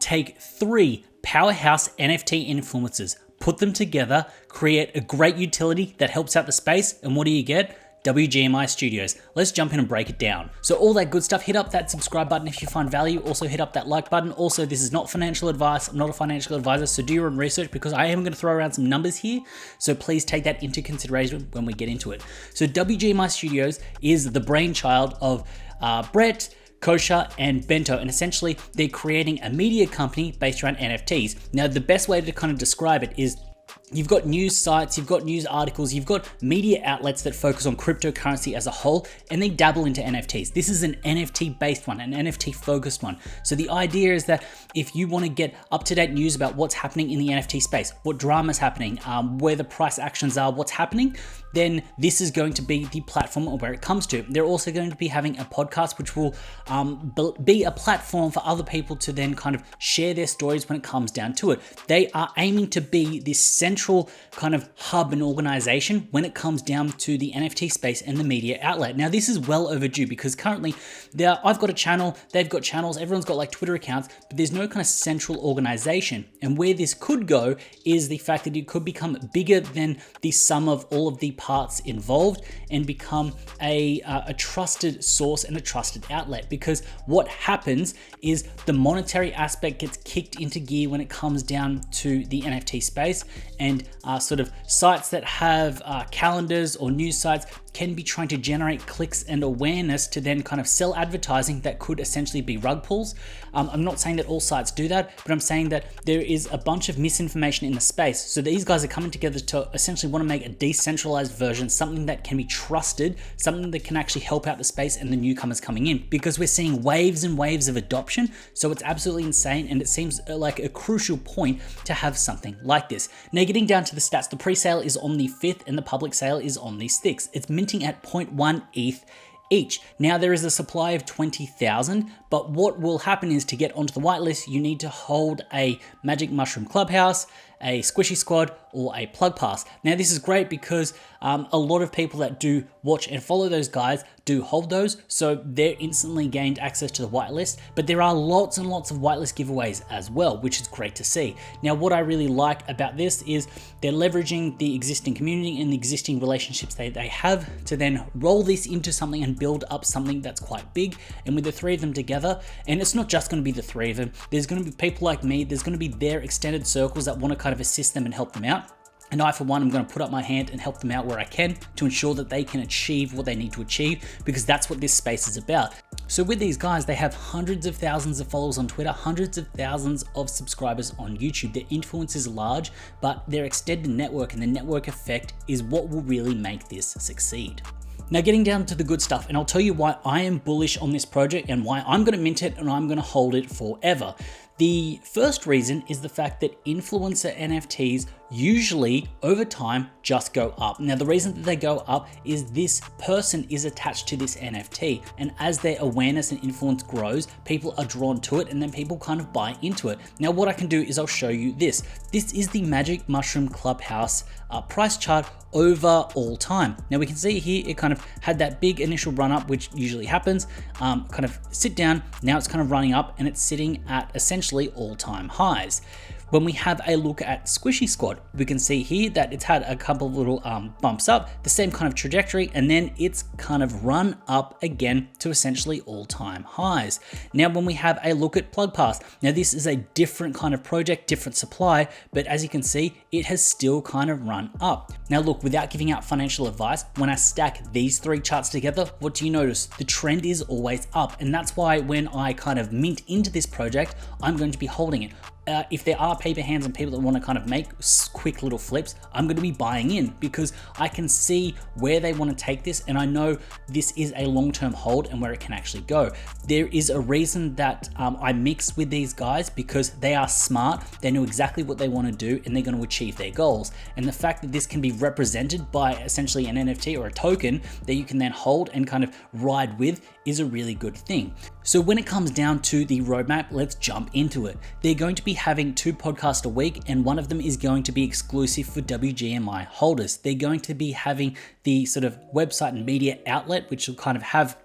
take 3 powerhouse NFT influencers, put them together, create a great utility that helps out the space, and what do you get? WGMI Studios. Let's jump in and break it down. So all that good stuff, hit up that subscribe button if you find value. Also hit up that like button. Also, this is not financial advice. I'm not a financial advisor, so do your own research because I am going to throw around some numbers here. So please take that into consideration when we get into it. So WGMI Studios is the brainchild of Brett, Kosha, and Bento, and essentially they're creating a media company based around NFTs. Now, the best way to kind of describe it is you've got news sites, you've got news articles, you've got media outlets that focus on cryptocurrency as a whole, and they dabble into NFTs. This is an NFT based one, an NFT focused one. So the idea is that if you want to get up-to-date news about what's happening in the NFT space, what drama's happening, where the price actions are, what's happening, then this is going to be the platform where it comes to. They're also going to be having a podcast which will be a platform for other people to then kind of share their stories when it comes down to it. They are aiming to be this central kind of hub and organization when it comes down to the NFT space and the media outlet. Now, this is well overdue because currently I've got a channel, they've got channels, everyone's got like Twitter accounts, but there's no kind of central organization. And where this could go is the fact that it could become bigger than the sum of all of the parts involved and become a trusted source and a trusted outlet. Because what happens is the monetary aspect gets kicked into gear when it comes down to the NFT space, and sort of sites that have calendars or news sites can be trying to generate clicks and awareness to then kind of sell advertising that could essentially be rug pulls. I'm not saying that all sites do that, but I'm saying that there is a bunch of misinformation in the space. So these guys are coming together to essentially want to make a decentralized version, something that can be trusted, something that can actually help out the space and the newcomers coming in, because we're seeing waves and waves of adoption. So it's absolutely insane, and it seems like a crucial point to have something like this. Now, getting down to the stats, the pre-sale is on the 5th and the public sale is on the 6th. It's minting at 0.1 ETH each. Now, there is a supply of 20,000, but what will happen is to get onto the whitelist, you need to hold a Magic Mushroom Clubhouse, a Squishy Squad, or a Plug Pass. Now, this is great because a lot of people that do watch and follow those guys do hold those, so they're instantly gained access to the whitelist, but there are lots and lots of whitelist giveaways as well, which is great to see. Now, what I really like about this is they're leveraging the existing community and the existing relationships they have to then roll this into something and build up something that's quite big. And with the 3 of them together, and it's not just going to be the 3 of them, there's going to be people like me, there's going to be their extended circles that want to kind of assist them and help them out. And I, for one, am going to put up my hand and help them out where I can to ensure that they can achieve what they need to achieve, because that's what this space is about. So with these guys, they have hundreds of thousands of followers on Twitter, hundreds of thousands of subscribers on YouTube. Their influence is large, but their extended network and the network effect is what will really make this succeed. Now, getting down to the good stuff, and I'll tell you why I am bullish on this project and why I'm going to mint it and I'm going to hold it forever. The first reason is the fact that influencer NFTs usually over time just go up. Now, the reason that they go up is this person is attached to this NFT, and as their awareness and influence grows, people are drawn to it and then people kind of buy into it. Now, what I can do is I'll show you this. This is the Magic Mushroom Clubhouse price chart over all time. Now, we can see here it kind of had that big initial run up, which usually happens, kind of sit down. Now it's kind of running up and it's sitting at essentially all-time highs. When we have a look at Squishy Squad, we can see here that it's had a couple of little bumps up, the same kind of trajectory, and then it's kind of run up again to essentially all-time highs. Now, when we have a look at Plug Pass, now this is a different kind of project, different supply, but as you can see, it has still kind of run up. Now look, without giving out financial advice, when I stack these 3 charts together, what do you notice? The trend is always up, and that's why when I kind of mint into this project, I'm going to be holding it. If there are paper hands and people that want to kind of make quick little flips, I'm going to be buying in because I can see where they want to take this, and I know this is a long-term hold and where it can actually go. There is a reason that I mix with these guys, because they are smart, they know exactly what they want to do, and they're going to achieve their goals. And the fact that this can be represented by essentially an NFT or a token that you can then hold and kind of ride with is a really good thing. So when it comes down to the roadmap, let's jump into it. They're going to be having 2 podcasts a week, and one of them is going to be exclusive for WGMI holders. They're going to be having the sort of website and media outlet, which will kind of have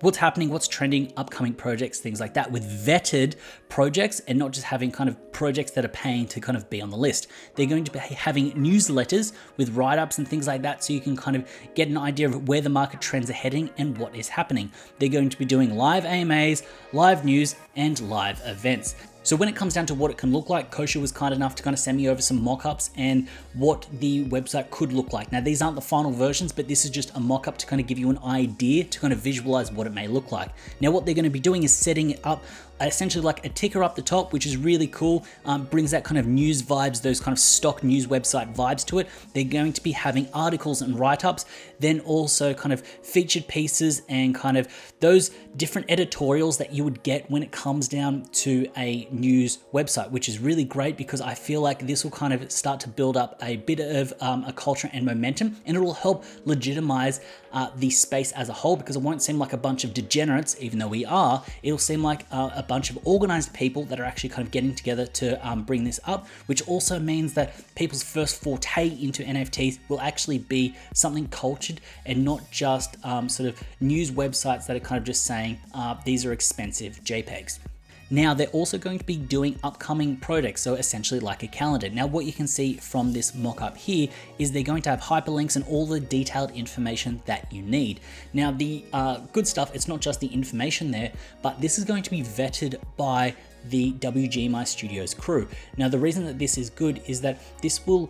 what's happening, what's trending, upcoming projects, things like that, with vetted projects, and not just having kind of projects that are paying to kind of be on the list. They're going to be having newsletters with write-ups and things like that, so you can kind of get an idea of where the market trends are heading and what is happening. They're going to be doing live AMAs, live news, and live events. So when it comes down to what it can look like, Kosher was kind enough to kind of send me over some mock-ups and what the website could look like. Now, these aren't the final versions, but this is just a mock-up to kind of give you an idea to kind of visualize what it may look like. Now, what they're going to be doing is setting it up essentially like a ticker up the top, which is really cool, brings that kind of news vibes, those kind of stock news website vibes to it. They're going to be having articles and write-ups, then also kind of featured pieces and kind of those different editorials that you would get when it comes down to a news website, which is really great because I feel like this will kind of start to build up a bit of a culture and momentum, and it will help legitimize the space as a whole, because it won't seem like a bunch of degenerates, even though we are. It'll seem like a bunch of organized people that are actually kind of getting together to bring this up, which also means that people's first forte into NFTs will actually be something cultured and not just sort of news websites that are kind of just saying these are expensive JPEGs. Now, they're also going to be doing upcoming projects, so essentially like a calendar. Now, what you can see from this mock-up here is they're going to have hyperlinks and all the detailed information that you need. Now, the good stuff, it's not just the information there, but this is going to be vetted by the WGMI Studios crew. Now, the reason that this is good is that this will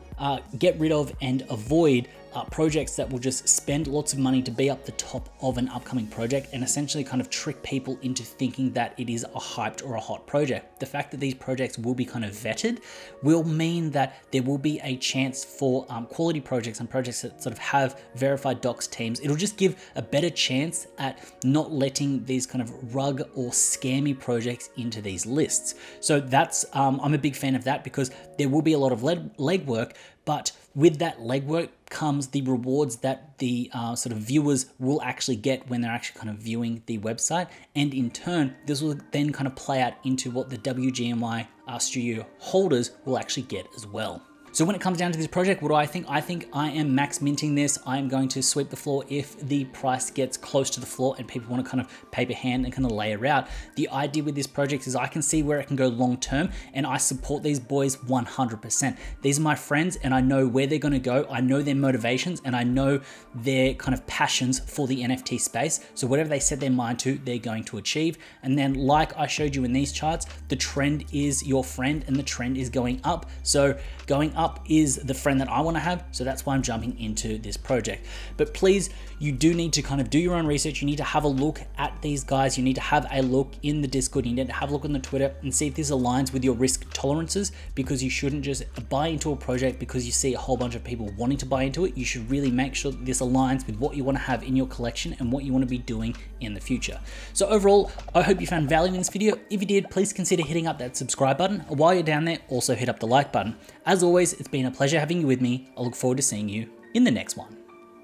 get rid of and avoid projects that will just spend lots of money to be up the top of an upcoming project and essentially kind of trick people into thinking that it is a hyped or a hot project. The fact that these projects will be kind of vetted will mean that there will be a chance for quality projects and projects that sort of have verified docs teams. It'll just give a better chance at not letting these kind of rug or scammy projects into these lists. So that's, I'm a big fan of that, because there will be a lot of legwork, but with that legwork comes the rewards that the sort of viewers will actually get when they're actually kind of viewing the website. And in turn, this will then kind of play out into what the WGMI studio holders will actually get as well. So when it comes down to this project, what do I think? I think I am max minting this. I'm going to sweep the floor if the price gets close to the floor and people want to kind of paper hand and kind of layer out. The idea with this project is I can see where it can go long term, and I support these boys 100%. These are my friends and I know where they're going to go. I know their motivations and I know their kind of passions for the NFT space. So whatever they set their mind to, they're going to achieve. And then, like I showed you in these charts, the trend is your friend and the trend is going up. So going up is the friend that I want to have, so that's why I'm jumping into this project. But please, you do need to kind of do your own research. You need to have a look at these guys. You need to have a look in the Discord. You need to have a look on the Twitter and see if this aligns with your risk tolerances, because you shouldn't just buy into a project because you see a whole bunch of people wanting to buy into it. You should really make sure that this aligns with what you want to have in your collection and what you want to be doing in the future. So overall, I hope you found value in this video. If you did, please consider hitting up that subscribe button. While you're down there, also hit up the like button. As always, it's been a pleasure having you with me. I look forward to seeing you in the next one.